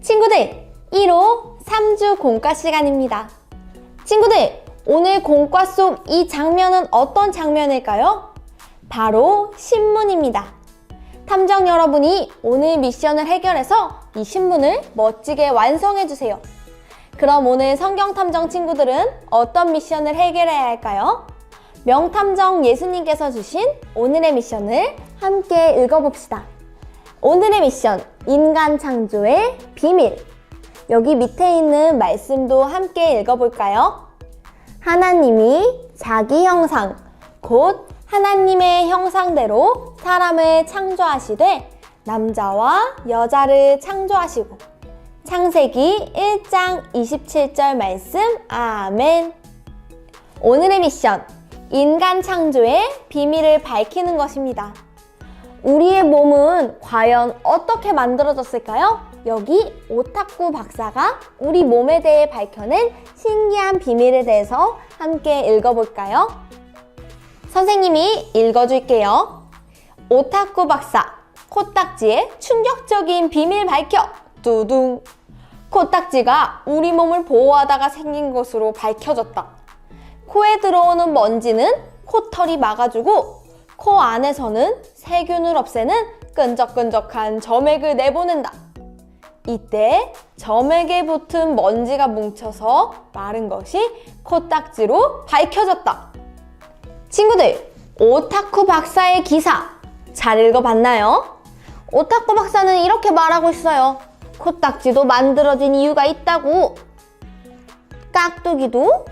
친구들, 1호 3주 공과 시간입니다. 친구들, 오늘 공과 속 이 장면은 어떤 장면일까요? 바로 신문입니다. 탐정 여러분이 오늘 미션을 해결해서 이 신문을 멋지게 완성해주세요. 그럼 오늘 성경탐정 친구들은 어떤 미션을 해결해야 할까요? 명탐정 예수님께서 주신 오늘의 미션을 함께 읽어봅시다. 오늘의 미션, 인간 창조의 비밀. 여기 밑에 있는 말씀도 함께 읽어볼까요? 하나님이 자기 형상, 곧 하나님의 형상대로 사람을 창조하시되 남자와 여자를 창조하시고. 창세기 1장 27절 말씀, 아멘. 오늘의 미션, 인간 창조의 비밀을 밝히는 것입니다. 우리의 몸은 과연 어떻게 만들어졌을까요? 여기 오타쿠 박사가 우리 몸에 대해 밝혀낸 신기한 비밀에 대해서 함께 읽어볼까요? 선생님이 읽어줄게요. 오타쿠 박사, 코딱지의 충격적인 비밀 밝혀! 두둥! 코딱지가 우리 몸을 보호하다가 생긴 것으로 밝혀졌다. 코에 들어오는 먼지는 코털이 막아주고 코 안에서는 세균을 없애는 끈적끈적한 점액을 내보낸다. 이때 점액에 붙은 먼지가 뭉쳐서 마른 것이 코딱지로 밝혀졌다. 친구들, 오타쿠 박사의 기사 잘 읽어봤나요? 오타쿠 박사는 이렇게 말하고 있어요. 코딱지도 만들어진 이유가 있다고. 깍두기도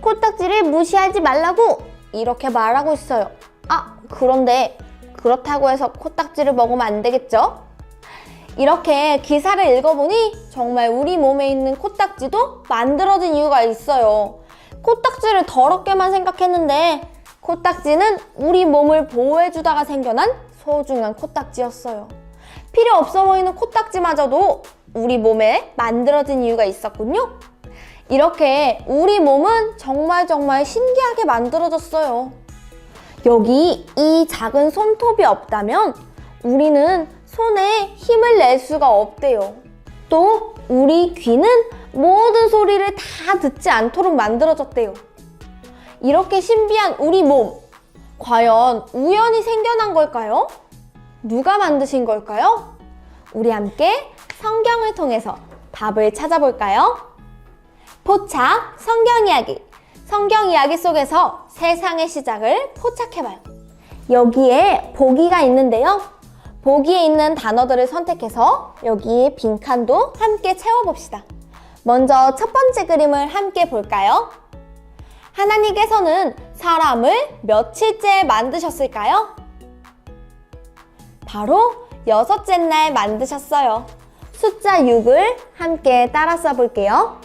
코딱지를 무시하지 말라고 이렇게 말하고 있어요. 그런데 그렇다고 해서 코딱지를 먹으면 안 되겠죠? 이렇게 기사를 읽어보니 정말 우리 몸에 있는 코딱지도 만들어진 이유가 있어요. 코딱지를 더럽게만 생각했는데 코딱지는 우리 몸을 보호해주다가 생겨난 소중한 코딱지였어요. 필요 없어 보이는 코딱지마저도 우리 몸에 만들어진 이유가 있었군요. 이렇게 우리 몸은 정말 신기하게 만들어졌어요. 여기 이 작은 손톱이 없다면 우리는 손에 힘을 낼 수가 없대요. 또 우리 귀는 모든 소리를 다 듣지 않도록 만들어졌대요. 이렇게 신비한 우리 몸, 과연 우연히 생겨난 걸까요? 누가 만드신 걸까요? 우리 함께 성경을 통해서 답을 찾아볼까요? 포착 성경 이야기. 성경 이야기 속에서 세상의 시작을 포착해봐요. 여기에 보기가 있는데요. 보기에 있는 단어들을 선택해서 여기 빈칸도 함께 채워봅시다. 먼저 첫 번째 그림을 함께 볼까요? 하나님께서는 사람을 며칠째 만드셨을까요? 바로 6째 날 만드셨어요. 숫자 6을 함께 따라 써볼게요.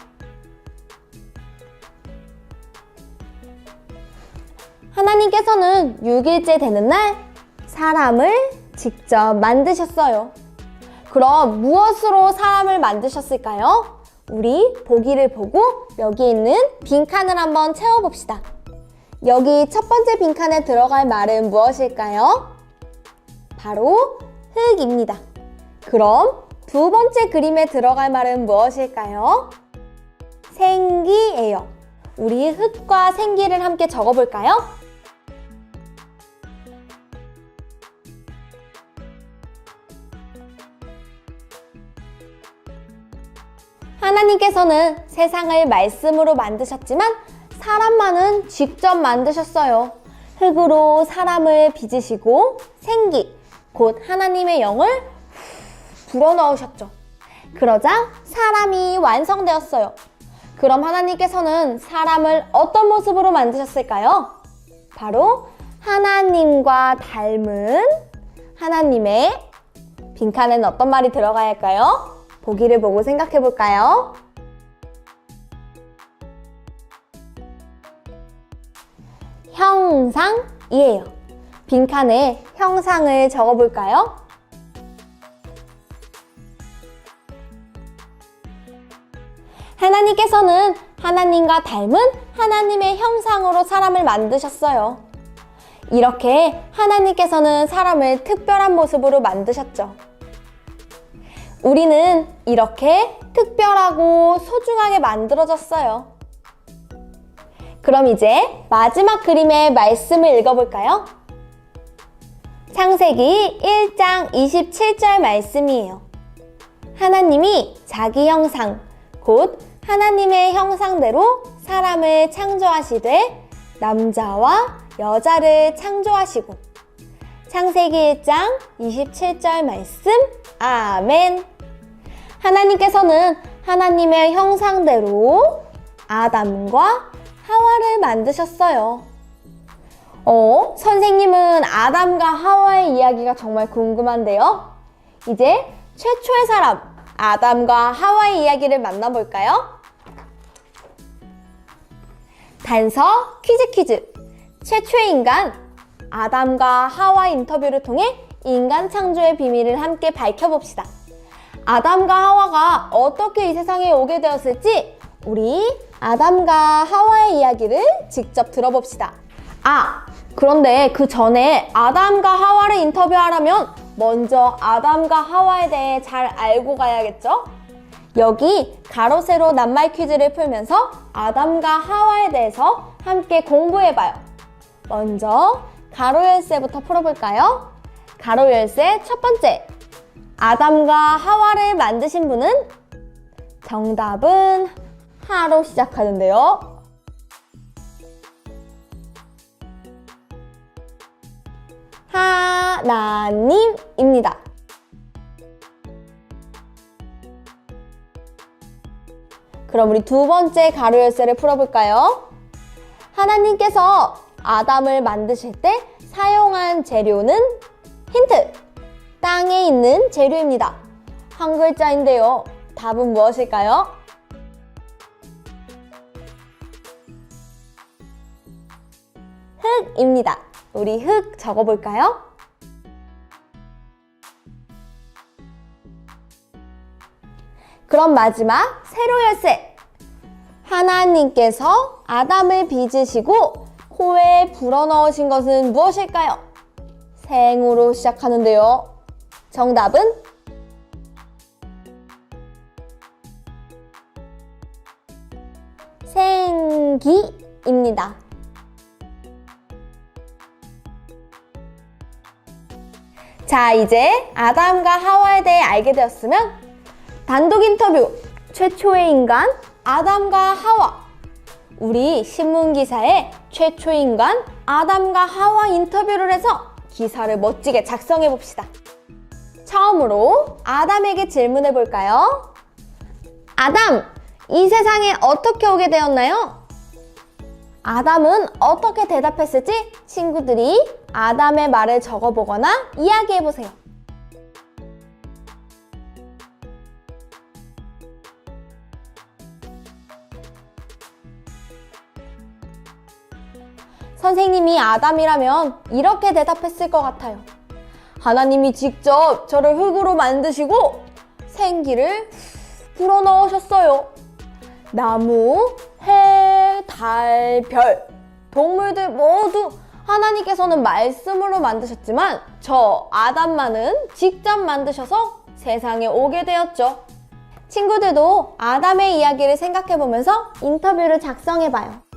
하나님께서는 6일째 되는 날 사람을 직접 만드셨어요. 그럼 무엇으로 사람을 만드셨을까요? 우리 보기를 보고 여기 있는 빈칸을 한번 채워봅시다. 여기 첫 번째 빈칸에 들어갈 말은 무엇일까요? 바로 흙입니다. 그럼 두 번째 그림에 들어갈 말은 무엇일까요? 생기예요. 우리 흙과 생기를 함께 적어볼까요? 하나님께서는 세상을 말씀으로 만드셨지만 사람만은 직접 만드셨어요. 흙으로 사람을 빚으시고 생기, 곧 하나님의 영을 불어넣으셨죠. 그러자 사람이 완성되었어요. 그럼 하나님께서는 사람을 어떤 모습으로 만드셨을까요? 바로 하나님과 닮은 하나님의 빈칸에는 어떤 말이 들어가야 할까요? 보기를 보고 생각해 볼까요? 형상이에요. 빈칸에 형상을 적어볼까요? 하나님께서는 하나님과 닮은 하나님의 형상으로 사람을 만드셨어요. 이렇게 하나님께서는 사람을 특별한 모습으로 만드셨죠. 우리는 이렇게 특별하고 소중하게 만들어졌어요. 그럼 이제 마지막 그림의 말씀을 읽어볼까요? 창세기 1장 27절 말씀이에요. 하나님이 자기 형상, 곧 하나님의 형상대로 사람을 창조하시되 남자와 여자를 창조하시고. 창세기 1장 27절 말씀. 아멘. 하나님께서는 하나님의 형상대로 아담과 하와를 만드셨어요. 선생님은 아담과 하와의 이야기가 정말 궁금한데요. 이제 최초의 사람, 아담과 하와의 이야기를 만나볼까요? 단서 퀴즈. 최초의 인간, 아담과 하와 인터뷰를 통해 인간 창조의 비밀을 함께 밝혀봅시다. 아담과 하와가 어떻게 이 세상에 오게 되었을지 우리 아담과 하와의 이야기를 직접 들어봅시다. 그런데 그 전에 아담과 하와를 인터뷰하려면 먼저 아담과 하와에 대해 잘 알고 가야겠죠? 여기 가로 세로 낱말 퀴즈를 풀면서 아담과 하와에 대해서 함께 공부해봐요. 먼저 가로 열쇠부터 풀어볼까요? 가로 열쇠 첫 번째, 아담과 하와를 만드신 분은? 정답은 하로 시작하는데요. 하나님입니다. 그럼 우리 두 번째 가로 열쇠를 풀어볼까요? 하나님께서 아담을 만드실 때 사용한 재료는? 힌트! 땅에 있는 재료입니다. 한 글자인데요. 답은 무엇일까요? 흙입니다. 우리 흙 적어볼까요? 그럼 마지막 세로 열쇠. 하나님께서 아담을 빚으시고 코에 불어넣으신 것은 무엇일까요? 생으로 시작하는데요. 정답은? 생기입니다. 자, 이제 아담과 하와에 대해 알게 되었으면 단독 인터뷰 최초의 인간 아담과 하와. 우리 신문기사에 최초의 인간 아담과 하와 인터뷰를 해서 기사를 멋지게 작성해 봅시다. 처음으로 아담에게 질문해 볼까요? 아담, 이 세상에 어떻게 오게 되었나요? 아담은 어떻게 대답했을지 친구들이 아담의 말을 적어보거나 이야기해보세요. 선생님이 아담이라면 이렇게 대답했을 것 같아요. 하나님이 직접 저를 흙으로 만드시고 생기를 불어넣으셨어요. 나무, 해, 달, 별, 동물들 모두 하나님께서는 말씀으로 만드셨지만 저 아담만은 직접 만드셔서 세상에 오게 되었죠. 친구들도 아담의 이야기를 생각해보면서 인터뷰를 작성해봐요.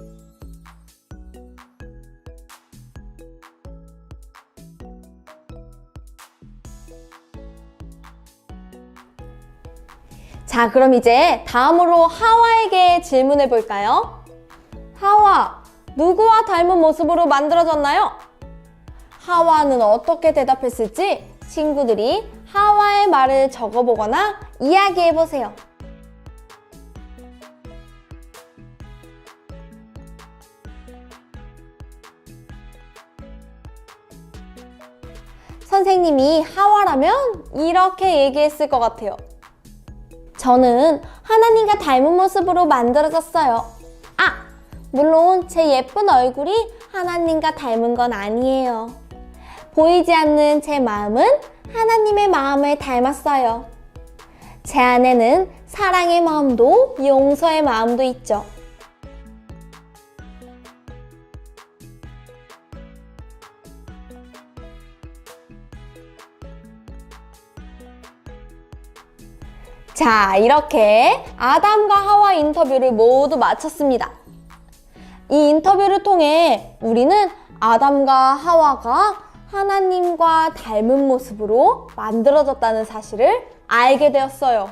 자, 그럼 이제 다음으로 하와에게 질문해 볼까요? 하와, 누구와 닮은 모습으로 만들어졌나요? 하와는 어떻게 대답했을지 친구들이 하와의 말을 적어보거나 이야기해 보세요. 선생님이 하와라면 이렇게 얘기했을 것 같아요. 저는 하나님과 닮은 모습으로 만들어졌어요. 물론 제 예쁜 얼굴이 하나님과 닮은 건 아니에요. 보이지 않는 제 마음은 하나님의 마음을 닮았어요. 제 안에는 사랑의 마음도 용서의 마음도 있죠. 자, 이렇게 아담과 하와 인터뷰를 모두 마쳤습니다. 이 인터뷰를 통해 우리는 아담과 하와가 하나님과 닮은 모습으로 만들어졌다는 사실을 알게 되었어요.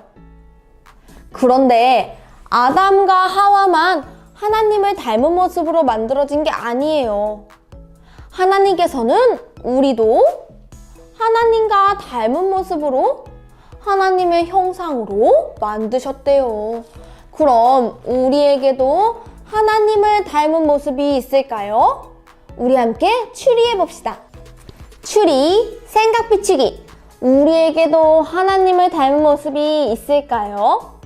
그런데 아담과 하와만 하나님을 닮은 모습으로 만들어진 게 아니에요. 하나님께서는 우리도 하나님과 닮은 모습으로 하나님의 형상으로 만드셨대요. 그럼 우리에게도 하나님을 닮은 모습이 있을까요? 우리 함께 추리해 봅시다. 추리, 생각 비추기. 우리에게도 하나님을 닮은 모습이 있을까요?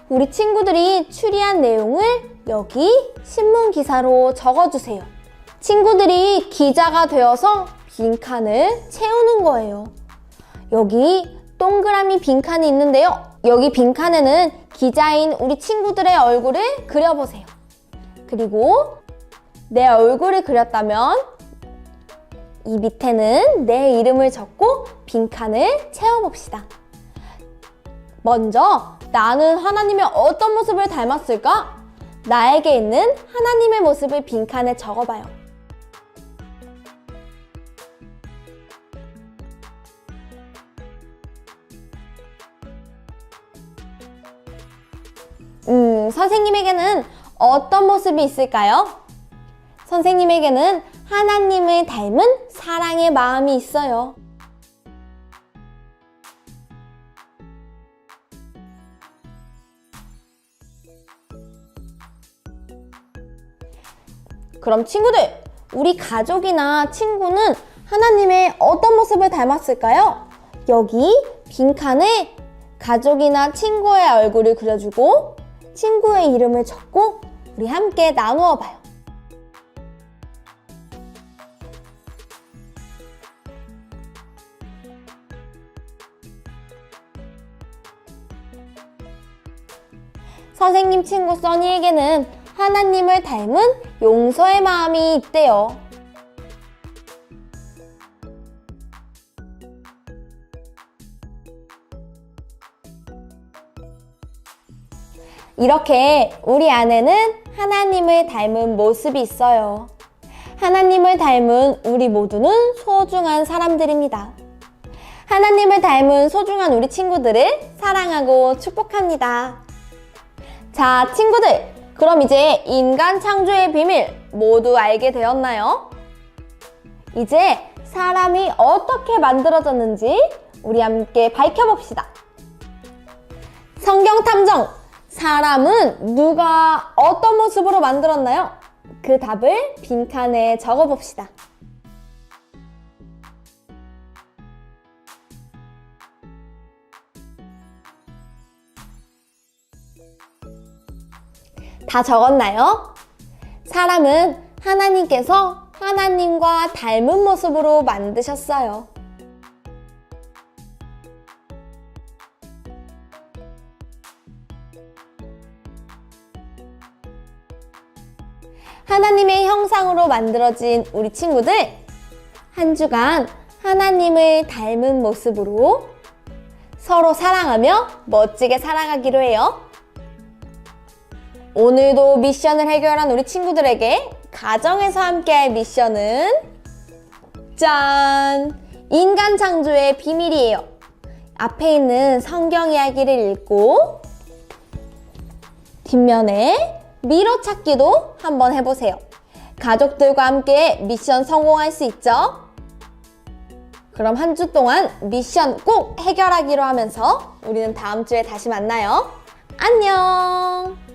우리 친구들이 추리한 내용을 여기 신문 기사로 적어주세요. 친구들이 기자가 되어서 빈칸을 채우는 거예요. 여기 동그라미 빈칸이 있는데요. 여기 빈칸에는 기자인 우리 친구들의 얼굴을 그려보세요. 그리고 내 얼굴을 그렸다면 이 밑에는 내 이름을 적고 빈칸을 채워봅시다. 먼저 나는 하나님의 어떤 모습을 닮았을까? 나에게 있는 하나님의 모습을 빈칸에 적어봐요. 선생님에게는 어떤 모습이 있을까요? 선생님에게는 하나님을 닮은 사랑의 마음이 있어요. 그럼 친구들, 우리 가족이나 친구는 하나님의 어떤 모습을 닮았을까요? 여기 빈칸에 가족이나 친구의 얼굴을 그려주고 친구의 이름을 적고 우리 함께 나누어 봐요. 선생님 친구 써니에게는 하나님을 닮은 용서의 마음이 있대요. 이렇게 우리 안에는 하나님을 닮은 모습이 있어요. 하나님을 닮은 우리 모두는 소중한 사람들입니다. 하나님을 닮은 소중한 우리 친구들을 사랑하고 축복합니다. 자, 친구들, 그럼 이제 인간 창조의 비밀 모두 알게 되었나요? 이제 사람이 어떻게 만들어졌는지 우리 함께 밝혀봅시다. 성경 탐정! 사람은 누가 어떤 모습으로 만들었나요? 그 답을 빈칸에 적어봅시다. 다 적었나요? 사람은 하나님께서 하나님과 닮은 모습으로 만드셨어요. 하나님의 형상으로 만들어진 우리 친구들, 한 주간 하나님을 닮은 모습으로 서로 사랑하며 멋지게 살아가기로 해요. 오늘도 미션을 해결한 우리 친구들에게 가정에서 함께할 미션은 짠! 인간 창조의 비밀이에요. 앞에 있는 성경 이야기를 읽고 뒷면에 미로 찾기도 한번 해보세요. 가족들과 함께 미션 성공할 수 있죠? 그럼 한 주 동안 미션 꼭 해결하기로 하면서 우리는 다음 주에 다시 만나요. 안녕!